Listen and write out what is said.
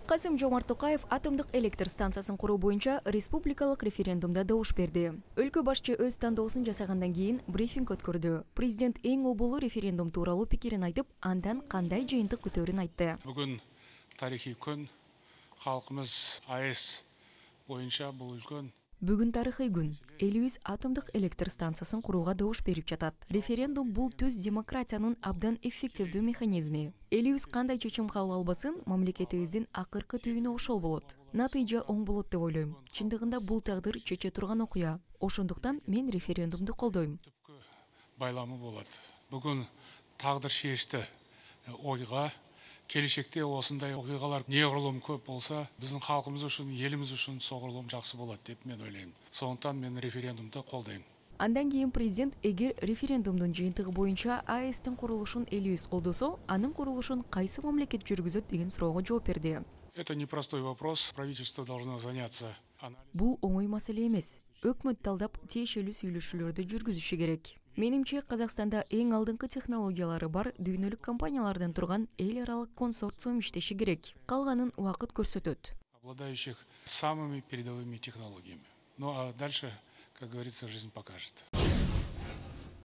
Касым-Жомарт Токаев атомдық электр станциясын құру боюнча республикалык референдумда добуш берди. Өлкө башчы өз тандоосун жасагандан кийин брифинг өткөрдү. Президент эң оболу референдум тууралуу пикирин айтып, андан кандай жыйынтык күтөөрүн айтты. Бүгүн тарихи күн, халкыбыз АЭС боюнча бул үлкөн. Бүгүн тарыхый күн. Элибиз атомдық электр станциясын курууга добуш берип жатат. Референдум бул түз демократиянын абдан эффективдүү механизми. Элибиз кандай чечим кабыл албасын, мамлекетибиздин акыркы түйүнү ошол болот. Натыйжа оң болот деп ойлойм. Чындыгында бул тагдыр чече турган окуя. Ошондуктан мен референдумду колдойм. Түпкү байламы болот. Бүгүн тагдыр шешти ойга, келешекте осындай окуйгалар неғұрлым көп болса, биздин халкыбыз үчүн, элибиз үчүн соғұрлым жакшы болот деп мен ойлойм. Сондуктан мен референдумду колдойм. Андан кийин президент эгер референдумдун жыйынтыгы боюнча АЭСтин курулушун элибиз колдосо, анын курулушун кайсы мамлекет жүргүзөт деген суроого жооп берди. Это непростой вопрос. Правительство должно заняться анализом. Бул оңой маселе эмес. Өкмөт талдап тиешелүү сүйлөшүүлөрдү жүргүзүшү керек. Менимче, Казакстанда эң алдыңкы технологиялары бар дүйнөлүк компаниялардан турган эл аралык консорциум иштеши керек. Калганын убакыт көрсөтөт. Обладающих самыми передовыми технологиями. Ну а дальше, как говорится, жизнь покажет.